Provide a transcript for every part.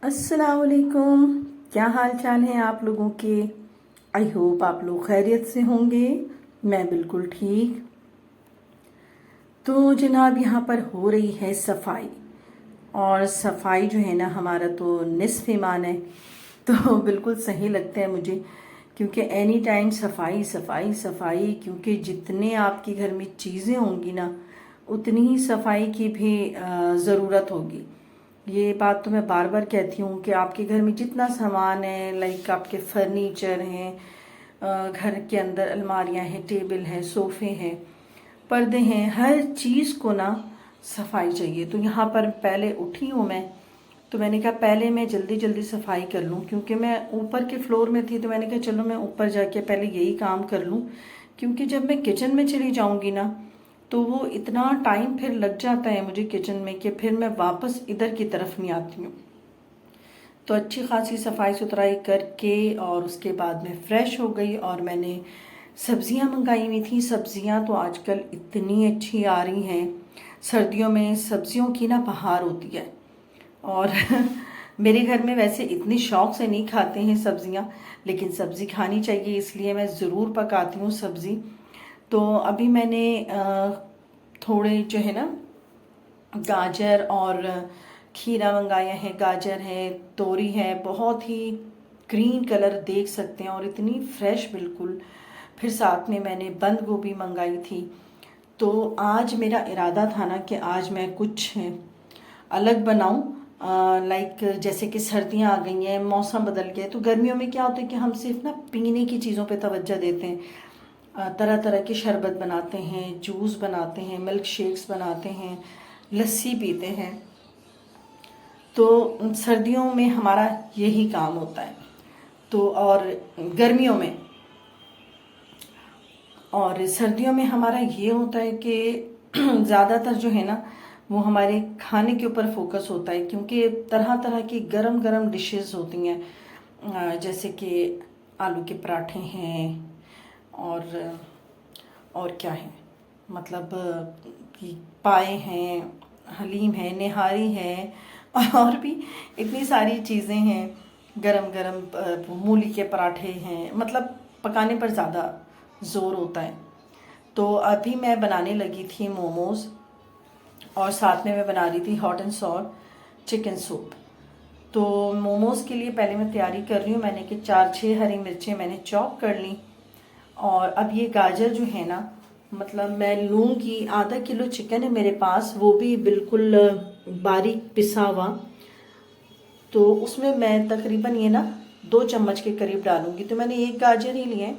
अस्सलाम वालेकुम। क्या हाल चाल है आप लोगों के। आई होप आप लोग खैरियत से होंगे। मैं बिल्कुल ठीक। तो जनाब यहाँ पर हो रही है सफाई, और सफाई जो है ना हमारा तो निस्फ ईमान है। तो बिल्कुल सही लगता है मुझे, क्योंकि एनी टाइम सफाई सफाई सफाई, क्योंकि जितने आपके घर में चीज़ें होंगी ना उतनी ही सफाई की भी ज़रूरत होगी। ये बात तो मैं बार बार कहती हूँ कि आपके घर में जितना सामान है, लाइक आपके फर्नीचर हैं, घर के अंदर अलमारियाँ हैं, टेबल है, सोफ़े हैं, पर्दे हैं, हर चीज़ को ना सफाई चाहिए। तो यहाँ पर पहले उठी हूँ मैं, तो मैंने कहा पहले मैं जल्दी जल्दी सफाई कर लूँ, क्योंकि मैं ऊपर के फ्लोर में थी। तो मैंने कहा चलो मैं ऊपर जाके पहले यही काम कर लूँ, क्योंकि जब मैं किचन में चली जाऊँगी ना तो वो इतना टाइम फिर लग जाता है मुझे किचन में कि फिर मैं वापस इधर की तरफ नहीं आती हूँ। तो अच्छी खासी सफाई सुथराई करके और उसके बाद मैं फ्रेश हो गई, और मैंने सब्जियां मंगाई हुई थी। सब्जियां तो आजकल इतनी अच्छी आ रही हैं, सर्दियों में सब्जियों की ना बहार होती है। और मेरे घर में वैसे इतनी शौक से नहीं खाते हैं सब्जियां, लेकिन सब्जी खानी चाहिए, इसलिए मैं ज़रूर पकाती हूँ सब्जी। तो अभी मैंने थोड़े जो है ना गाजर और खीरा मंगाया है। गाजर है, तोरी है, बहुत ही ग्रीन कलर देख सकते हैं और इतनी फ्रेश बिल्कुल। फिर साथ में मैंने बंद गोभी मंगाई थी। तो आज मेरा इरादा था ना कि आज मैं कुछ अलग बनाऊं, लाइक जैसे कि सर्दियां आ गई हैं, मौसम बदल गया है। तो गर्मियों में क्या होता है कि हम सिर्फ ना पीने की चीज़ों पे तवज्जो देते हैं। तरह तरह के शरबत बनाते हैं, जूस बनाते हैं, मिल्क शेक्स बनाते हैं, लस्सी पीते हैं। तो सर्दियों में हमारा यही काम होता है। तो सर्दियों में हमारा ये होता है कि ज़्यादातर जो है ना वो हमारे खाने के ऊपर फोकस होता है, क्योंकि तरह तरह की गरम गरम डिशेस होती हैं। जैसे कि आलू के पराठे हैं, और और क्या है, मतलब कि पाए हैं, हलीम है, निहारी है, और भी इतनी सारी चीज़ें हैं। गरम गरम मूली के पराठे हैं, मतलब पकाने पर ज़्यादा ज़ोर होता है। तो अभी मैं बनाने लगी थी मोमोज़, और साथ में मैं बना रही थी hot and sour chicken soup. तो मोमोज़ के लिए पहले मैं तैयारी कर रही हूँ। मैंने कि 4-6 हरी मिर्चें मैंने चॉप कर ली, और अब ये गाजर जो है ना, मतलब मैं लूँगी, आधा किलो चिकन है मेरे पास, वो भी बिल्कुल बारीक पिसा हुआ। तो उसमें मैं तकरीबन ये ना 2 चम्मच के करीब डालूंगी। तो मैंने एक गाजर ही लिए।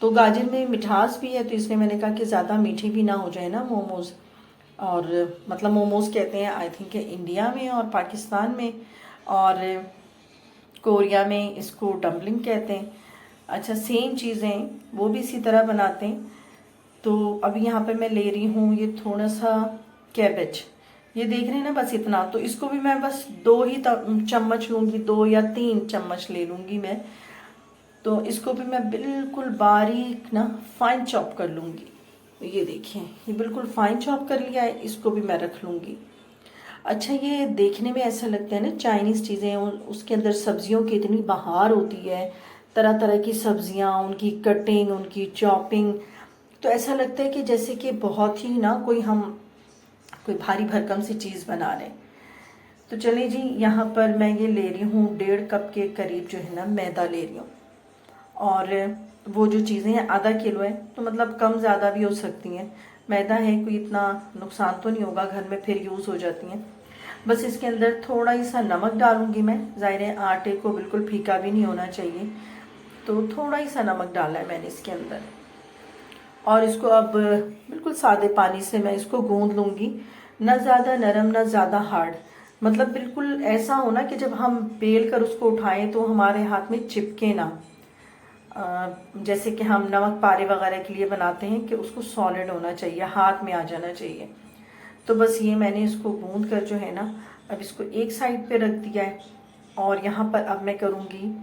तो गाजर में मिठास भी है, तो इसलिए मैंने कहा कि ज़्यादा मीठी भी ना हो जाए ना मोमोज़। और मतलब मोमोज़ कहते हैं आई थिंक इंडिया में और पाकिस्तान में, और कोरिया में इसको डम्पलिंग कहते हैं। अच्छा, सेम चीज़ें वो भी इसी तरह बनाते हैं। तो अभी यहाँ पे मैं ले रही हूँ ये थोड़ा सा कैबेज, ये देख रहे हैं ना, बस इतना। तो इसको भी मैं बस 2 ही चम्मच लूँगी, 2 या 3 चम्मच ले लूँगी मैं। तो इसको भी मैं बिल्कुल बारीक ना फाइन चॉप कर लूँगी। तो ये देखिए, ये बिल्कुल फाइन चॉप कर लिया है, इसको भी मैं रख लूँगी। अच्छा, ये देखने में ऐसा लगता है ना चाइनीज़ चीज़ें, उसके अंदर सब्जियों की इतनी बहार होती है, तरह तरह की सब्जियां, उनकी कटिंग, उनकी चॉपिंग। तो ऐसा लगता है कि जैसे कि बहुत ही ना कोई भारी भरकम सी चीज़ बना रहे हैं। तो चलिए जी, यहाँ पर मैं ये ले रही हूँ 1.5 कप के करीब जो है ना मैदा ले रही हूँ। और वो जो चीज़ें हैं आधा किलो है, तो मतलब कम ज़्यादा भी हो सकती हैं। मैदा है, कोई इतना नुकसान तो नहीं होगा, घर में फिर यूज़ हो जाती हैं। बस इसके अंदर थोड़ा ही सा नमक डालूंगी मैं। ज़ाहिर है आटे को बिल्कुल फीका भी नहीं होना चाहिए, तो थोड़ा ही सा नमक डाला है मैंने इसके अंदर। और इसको अब बिल्कुल सादे पानी से मैं इसको गूंद लूँगी, ना ज़्यादा नरम ना ज़्यादा हार्ड। मतलब बिल्कुल ऐसा होना कि जब हम बेल कर उसको उठाएं तो हमारे हाथ में चिपके ना। जैसे कि हम नमक पारे वगैरह के लिए बनाते हैं कि उसको सॉलिड होना चाहिए, हाथ में आ जाना चाहिए। तो बस ये मैंने इसको गूंद कर जो है ना, अब इसको एक साइड पे रख दिया है। और यहाँ पर अब मैं करूँगी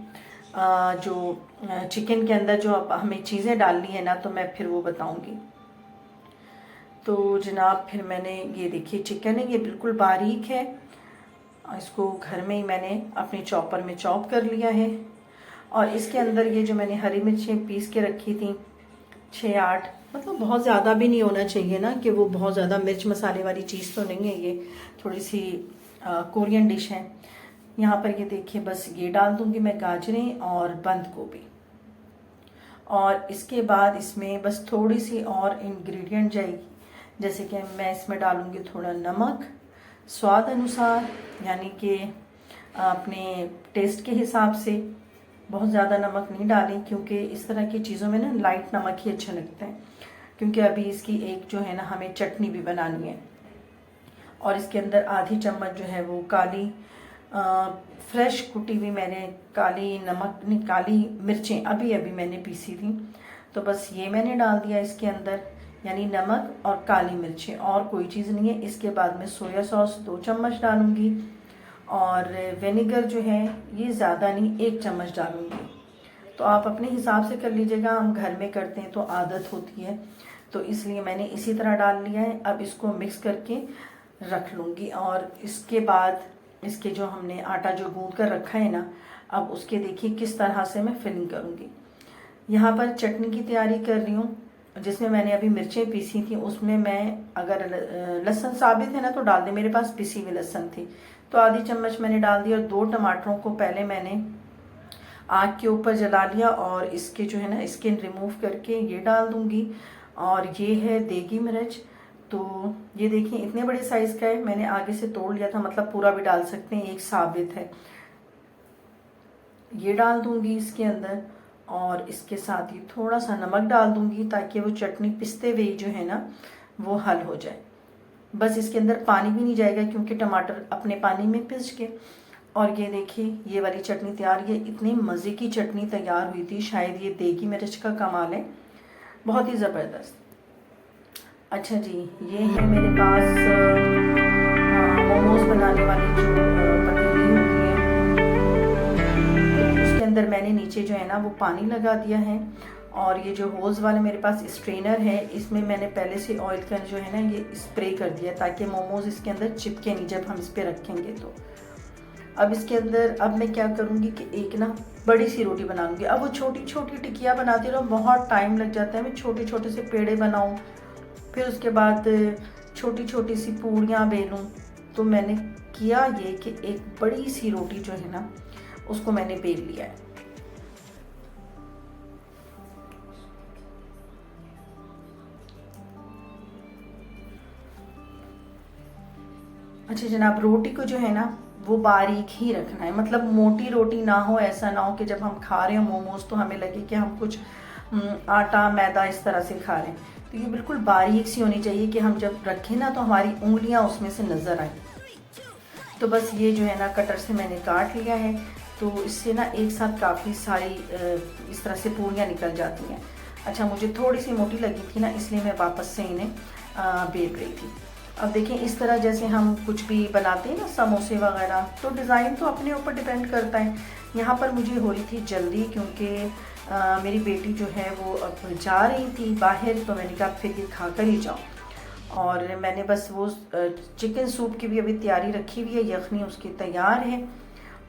जो चिकन के अंदर जो अब हमें चीज़ें डालनी है ना, तो मैं फिर वो बताऊँगी। तो जनाब, फिर मैंने ये देखिए चिकन है, ये बिल्कुल बारीक है, इसको घर में ही मैंने अपने चॉपर में चॉप कर लिया है। और इसके अंदर ये जो मैंने हरी मिर्चें पीस के रखी थी 6-8, मतलब बहुत ज़्यादा भी नहीं होना चाहिए ना कि वो बहुत ज़्यादा मिर्च मसाले वाली चीज़ तो नहीं है, ये थोड़ी सी कोरियन डिश है। यहाँ पर ये देखिए, बस ये डाल दूँगी मैं गाजरें और बंद गोभी। और इसके बाद इसमें बस थोड़ी सी और इंग्रेडिएंट जाएगी, जैसे कि मैं इसमें डालूँगी थोड़ा नमक स्वाद अनुसार, यानी कि अपने टेस्ट के हिसाब से। बहुत ज़्यादा नमक नहीं डालें क्योंकि इस तरह की चीज़ों में ना लाइट नमक ही अच्छे लगते हैं, क्योंकि अभी इसकी एक जो है ना हमें चटनी भी बनानी है। और इसके अंदर आधी चम्मच जो है वो काली फ्रेश कुटी हुई मैंने काली नमक नहीं काली मिर्चें अभी अभी मैंने पीसी थी, तो बस ये मैंने डाल दिया इसके अंदर, यानी नमक और काली मिर्चें, और कोई चीज़ नहीं है। इसके बाद मैं सोया सॉस 2 चम्मच डालूँगी, और विनेगर जो है ये ज़्यादा नहीं 1 चम्मच डालूँगी। तो आप अपने हिसाब से कर लीजिएगा, हम घर में करते हैं तो आदत होती है, तो इसलिए मैंने इसी तरह डाल लिया है। अब इसको मिक्स करके रख लूँगी, और इसके बाद इसके जो हमने आटा जो गूंद कर रखा है ना, अब उसके देखिए किस तरह से मैं फिलिंग करूँगी। यहाँ पर चटनी की तैयारी कर रही हूँ, जिसमें मैंने अभी मिर्चें पीसी थी, उसमें मैं अगर लहसुन साबित है ना तो डाल दें, मेरे पास पिसी हुई लहसुन थी तो आधी चम्मच मैंने डाल दी। और 2 टमाटरों को पहले मैंने आग के ऊपर जला लिया, और इसके जो है ना स्किन रिमूव करके ये डाल दूँगी। और ये है देगी मिर्च, तो ये देखिए इतने बड़े साइज़ का है, मैंने आगे से तोड़ लिया था, मतलब पूरा भी डाल सकते हैं, एक साबित है। ये डाल दूँगी इसके अंदर, और इसके साथ ही थोड़ा सा नमक डाल दूँगी ताकि वो चटनी पिसते हुए जो है ना वो हल हो जाए। बस इसके अंदर पानी भी नहीं जाएगा क्योंकि टमाटर अपने पानी में पिस के। और ये देखिए ये वाली चटनी तैयार, ये इतनी मज़े की चटनी तैयार हुई थी, शायद ये देगी मिर्च का कमाल है, बहुत ही ज़बरदस्त। अच्छा जी, ये है मेरे पास मोमोज बनाने वाली जो पतीली होती है, उसके अंदर मैंने नीचे जो है ना वो पानी लगा दिया है, और ये जो होल्स वाले मेरे पास स्ट्रेनर है, इसमें मैंने पहले से ऑयल का जो है ना ये स्प्रे कर दिया ताकि मोमोज इसके अंदर चिपके नहीं जब हम इस पर रखेंगे तो। अब इसके अंदर अब मैं क्या करूँगी कि एक ना बड़ी सी रोटी बनाऊँगी। अब वो छोटी छोटी टिकिया बनाती रहो, बहुत टाइम लग जाता है, मैं छोटे छोटे से पेड़े बनाऊँ, फिर उसके बाद छोटी छोटी सी पूड़ियाँ बेलूँ। तो मैंने किया ये कि एक बड़ी सी रोटी जो है ना उसको मैंने बेल लिया है। अच्छा जनाब, रोटी को जो है ना वो बारीक ही रखना है, मतलब मोटी रोटी ना हो, ऐसा ना हो कि जब हम खा रहे हो मोमोज तो हमें लगे कि हम कुछ आटा मैदा इस तरह से खा रहे हैं। तो ये बिल्कुल बारीक सी होनी चाहिए कि हम जब रखें ना तो हमारी उंगलियां उसमें से नज़र आए। तो बस ये जो है ना कटर से मैंने काट लिया है, तो इससे ना एक साथ काफ़ी सारी इस तरह से पूरियाँ निकल जाती हैं। अच्छा मुझे थोड़ी सी मोटी लगी थी ना, इसलिए मैं वापस से इन्हें बेल रही थी। अब देखें इस तरह जैसे हम कुछ भी बनाते हैं ना समोसे वगैरह, तो डिज़ाइन तो अपने ऊपर डिपेंड करता है। यहाँ पर मुझे हो रही थी जल्दी क्योंकि मेरी बेटी जो है वो अब जा रही थी बाहर, तो मैंने कहा फिर ये खा कर ही जाओ। और मैंने बस वो चिकन सूप की भी अभी तैयारी रखी हुई है, यखनी उसकी तैयार है,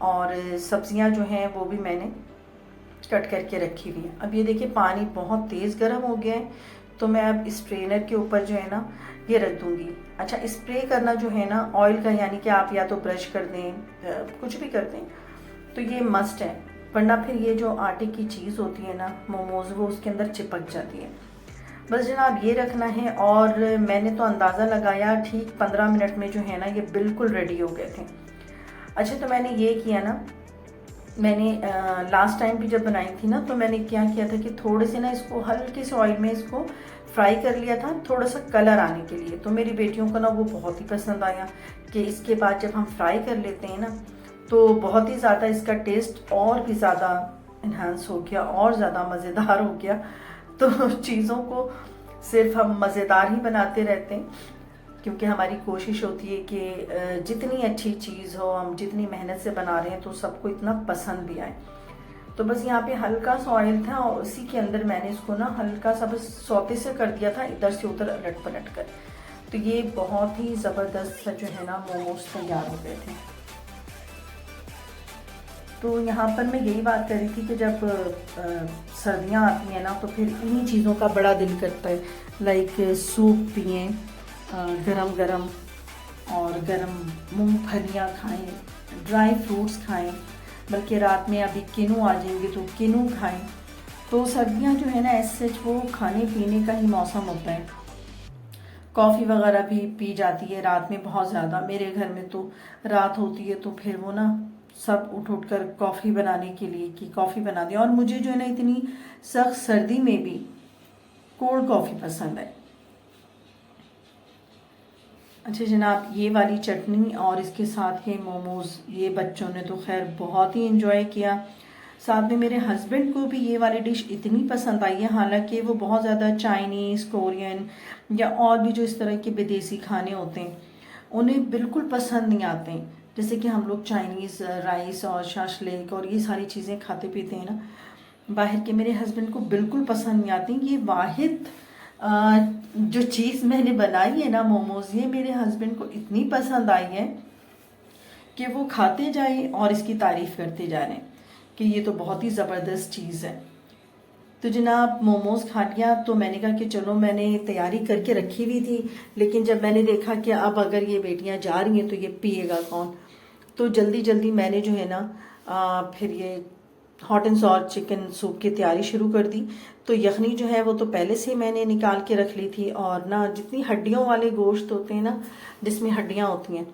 और सब्जियां जो हैं वो भी मैंने कट करके रखी हुई है। अब ये देखिए पानी बहुत तेज़ गर्म हो गया है, तो मैं अब इस ट्रेनर के ऊपर जो है ना ये रख दूँगी। अच्छा स्प्रे करना जो है ना ऑयल का, यानी कि आप या तो ब्रश कर दें कुछ भी कर दें, तो ये मस्ट है, वरना फिर ये जो आटे की चीज़ होती है ना मोमोज वो उसके अंदर चिपक जाती है। बस जनाब ये रखना है, और मैंने तो अंदाज़ा लगाया ठीक 15 मिनट में जो है ना ये बिल्कुल रेडी हो गए थे। अच्छा तो मैंने ये किया ना, मैंने लास्ट टाइम भी जब बनाई थी ना तो मैंने क्या किया था कि थोड़े से ना इसको हल्के से ऑयल में इसको फ्राई कर लिया था, थोड़ा सा कलर आने के लिए। तो मेरी बेटियों को ना वो बहुत ही पसंद आया कि इसके बाद जब हम फ्राई कर लेते हैं ना तो बहुत ही ज़्यादा इसका टेस्ट और भी ज़्यादा इन्हांस हो गया और ज़्यादा मज़ेदार हो गया। तो चीज़ों को सिर्फ हम मज़ेदार ही बनाते रहते हैं, क्योंकि हमारी कोशिश होती है कि जितनी अच्छी चीज़ हो, हम जितनी मेहनत से बना रहे हैं तो सबको इतना पसंद भी आए। तो बस यहाँ पे हल्का सा ऑयल था और उसी के अंदर मैंने इसको ना हल्का सा बस सौते से कर दिया था, इधर से उधर अलट पलट कर। तो ये बहुत ही ज़बरदस्त सा जो है ना मोमोज तैयार हो गए थे। तो यहाँ पर मैं यही बात कर रही थी कि जब सर्दियाँ आती हैं ना तो फिर इन्हीं चीज़ों का बड़ा दिल करता है, लाइक सूप पिएं गरम गरम, और गरम मूंगफलियाँ खाएं, ड्राई फ्रूट्स खाएं, बल्कि रात में अभी किनू आ जाएंगे तो किनू खाएं। तो सर्दियाँ जो है ना ऐसे वो खाने पीने का ही मौसम होता है। कॉफ़ी वगैरह भी पी जाती है रात में बहुत ज़्यादा। मेरे घर में तो रात होती है तो फिर वो ना सब उठ कर कॉफ़ी बनाने के लिए कि कॉफ़ी बना दें, और मुझे जो है ना इतनी सख्त सर्दी में भी कोल्ड कॉफ़ी पसंद है। अच्छा जनाब, ये वाली चटनी और इसके साथ के मोमोज़, ये बच्चों ने तो खैर बहुत ही इंजॉय किया। साथ में मेरे हस्बैंड को भी ये वाली डिश इतनी पसंद आई है, हालांकि वो बहुत ज़्यादा चाइनीज़, कोरियन या और भी जो इस तरह के विदेशी खाने होते हैं उन्हें बिल्कुल पसंद नहीं आते हैं। जैसे कि हम लोग चाइनीज़ राइस और शाशलिक और ये सारी चीज़ें खाते पीते हैं ना, बाहर के मेरे हस्बैंड को बिल्कुल पसंद नहीं आती। ये वाहिद जो चीज़ मैंने बनाई है ना मोमोज़, ये मेरे हस्बैंड को इतनी पसंद आई है कि वो खाते जाए और इसकी तारीफ़ करते जा रहे हैं कि ये तो बहुत ही ज़बरदस्त चीज़ है। तो जनाब मोमोज़ खा लिया तो मैंने कहा कि चलो, मैंने तैयारी करके रखी हुई थी, लेकिन जब मैंने देखा कि अब अगर ये बेटियां जा रही हैं तो ये पिएगा कौन, तो जल्दी जल्दी मैंने जो है ना फिर ये hot and sour chicken soup की तैयारी शुरू कर दी। तो यखनी जो है वो तो पहले से मैंने निकाल के रख ली थी, और ना जितनी हड्डियों वाले गोश्त होते हैं ना, जिसमें हड्डियाँ होती हैं,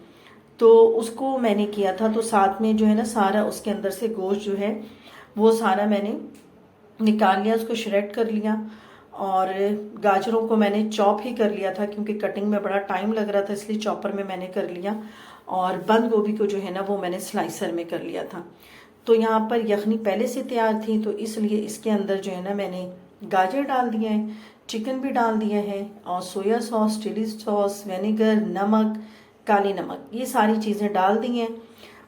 तो उसको मैंने किया था। तो साथ में जो है ना सारा उसके अंदर से गोश्त जो है वो सारा मैंने निकाल लिया, उसको श्रेड कर लिया, और गाजरों को मैंने चॉप ही कर लिया था क्योंकि कटिंग में बड़ा टाइम लग रहा था, इसलिए चॉपर में मैंने कर लिया। और बंद गोभी को जो है ना वो मैंने स्लाइसर में कर लिया था। तो यहाँ पर यखनी पहले से तैयार थी, तो इसलिए इसके अंदर जो है ना मैंने गाजर डाल दिया है, चिकन भी डाल दिया है, और soya sauce, chilli sauce, vinegar, नमक, काली नमक, ये सारी चीज़ें डाल दी हैं।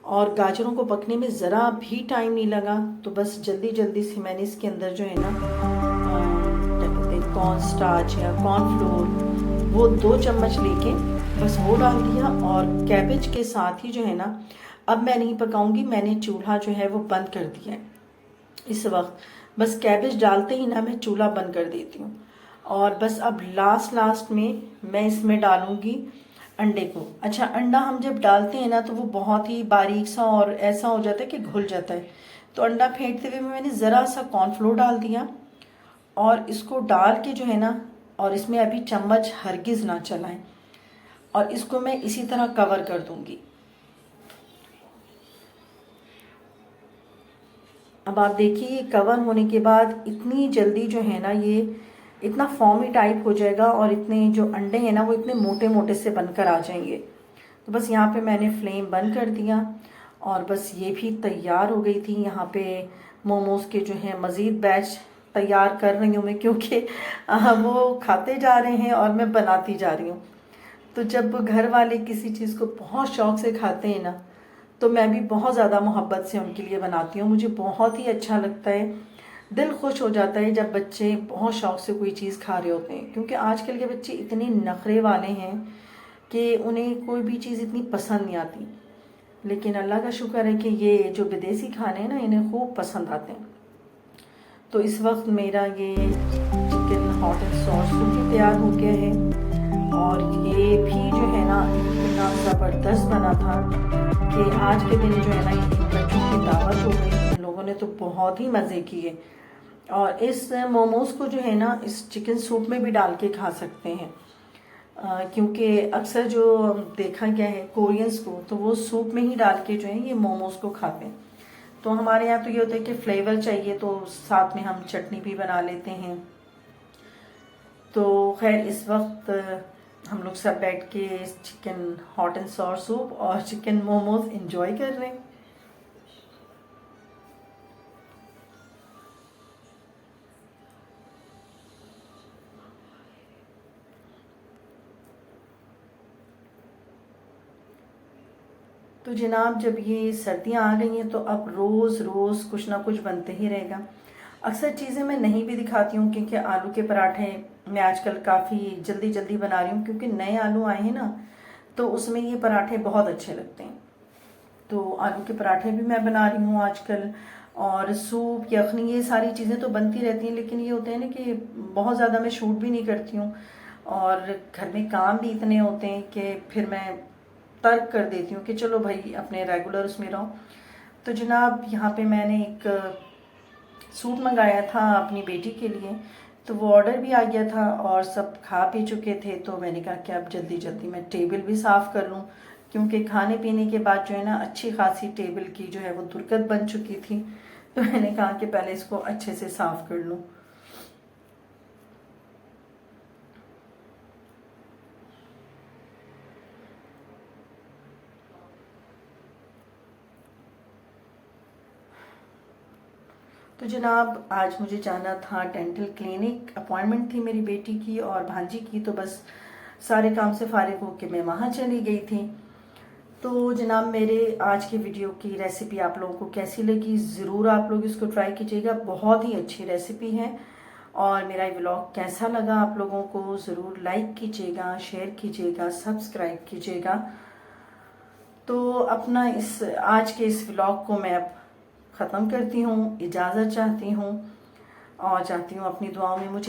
और गाजरों को पकने में ज़रा भी टाइम नहीं लगा, तो बस जल्दी जल्दी से मैंने इसके अंदर जो है ना क्या कहते हैं कॉर्न स्टार्च या कॉर्न फ्लोर, वो 2 चम्मच लेके बस वो डाल दिया। और कैबेज के साथ ही जो है ना, अब मैं नहीं पकाऊंगी, मैंने चूल्हा जो है वो बंद कर दिया है इस वक्त। बस कैबेज डालते ही ना मैं चूल्हा बंद कर देती हूँ। और बस अब लास्ट में मैं इसमें डालूंगी अंडे को। अच्छा, अंडा हम जब डालते हैं ना तो वो बहुत ही बारीक सा और ऐसा हो जाता है कि घुल जाता है। तो अंडा फेंटते हुए मैंने ज़रा सा कॉर्नफ्लोर डाल दिया, और इसको डाल के जो है ना, और इसमें अभी चम्मच हरगिज़ ना चलाएं, और इसको मैं इसी तरह कवर कर दूंगी। अब आप देखिए ये कवर होने के बाद इतनी जल्दी जो है ना ये इतना फॉर्मी टाइप हो जाएगा, और इतने जो अंडे हैं ना वो इतने मोटे मोटे से बनकर आ जाएंगे। तो बस यहाँ पे मैंने फ्लेम बंद कर दिया, और बस ये भी तैयार हो गई थी। यहाँ पे मोमोज़ के जो है मज़ीद बैच तैयार कर रही हूँ मैं, क्योंकि वो खाते जा रहे हैं और मैं बनाती जा रही हूँ। तो जब घर वाले किसी चीज़ को बहुत शौक से खाते हैं ना, तो मैं भी बहुत ज़्यादा मोहब्बत से उनके लिए बनाती हूँ। मुझे बहुत ही अच्छा लगता है, दिल खुश हो जाता है जब बच्चे बहुत शौक से कोई चीज़ खा रहे होते हैं, क्योंकि आजकल के बच्चे इतने नखरे वाले हैं कि उन्हें कोई भी चीज़ इतनी पसंद नहीं आती। लेकिन अल्लाह का शुक्र है कि ये जो विदेशी खाने हैं ना इन्हें खूब पसंद आते हैं। तो इस वक्त मेरा ये चिकन हॉट एंड सॉस भी तैयार हो गया है, और ये भी जो है ना इतना ज़बरदस्त बना था कि आज के दिन जो है ना ये बच्चों की दावत हो गई। इन लोगों ने तो बहुत ही मज़े किए। और इस मोमोज़ को जो है ना इस चिकन सूप में भी डाल के खा सकते हैं, क्योंकि अक्सर जो देखा गया है कोरियंस को, तो वो सूप में ही डाल के जो है ये मोमोज़ को खाते हैं। तो हमारे यहाँ तो ये होता है कि फ्लेवर चाहिए तो साथ में हम चटनी भी बना लेते हैं। तो खैर इस वक्त हम लोग सब बैठ के chicken hot and sour soup और चिकन मोमोज एंजॉय कर रहे हैं। तो जनाब जब ये सर्दियाँ आ गई हैं तो अब रोज़ रोज़ कुछ ना कुछ बनते ही रहेगा। अक्सर चीज़ें मैं नहीं भी दिखाती हूँ, क्योंकि आलू के पराठे मैं आजकल काफ़ी जल्दी जल्दी बना रही हूँ, क्योंकि नए आलू आए हैं ना, तो उसमें ये पराठे बहुत अच्छे लगते हैं। तो आलू के पराठे भी मैं बना रही हूँ आजकल, और सूप यखनी ये सारी चीज़ें तो बनती रहती हैं, लेकिन ये होते हैं ना कि बहुत ज़्यादा मैं शूट भी नहीं करती हूँ और घर में काम भी इतने होते हैं कि फिर मैं तर्क कर देती हूँ कि चलो भाई अपने रेगुलर उसमें रहो। तो जनाब यहाँ पे मैंने एक सूट मंगाया था अपनी बेटी के लिए, तो वो ऑर्डर भी आ गया था और सब खा पी चुके थे। तो मैंने कहा कि अब जल्दी जल्दी मैं टेबल भी साफ़ कर लूँ, क्योंकि खाने पीने के बाद जो है ना अच्छी खासी टेबल की जो है वो दुर्गत बन चुकी थी। तो मैंने कहा कि पहले इसको अच्छे से साफ़ कर लूँ। तो जनाब आज मुझे जाना था डेंटल क्लिनिक, अपॉइंटमेंट थी मेरी बेटी की और भांजी की, तो बस सारे काम से फारिग होकर मैं वहाँ चली गई थी। तो जनाब मेरे आज की वीडियो की रेसिपी आप लोगों को कैसी लगी, ज़रूर आप लोग इसको ट्राई कीजिएगा, बहुत ही अच्छी रेसिपी है। और मेरा व्लॉग कैसा लगा आप लोगों को ज़रूर लाइक कीजिएगा, शेयर कीजिएगा, सब्सक्राइब कीजिएगा। तो अपना इस आज के इस व्लॉग को मैं अब ख़त्म करती हूँ, इजाज़त चाहती हूँ और चाहती हूँ अपनी दुआओं में मुझे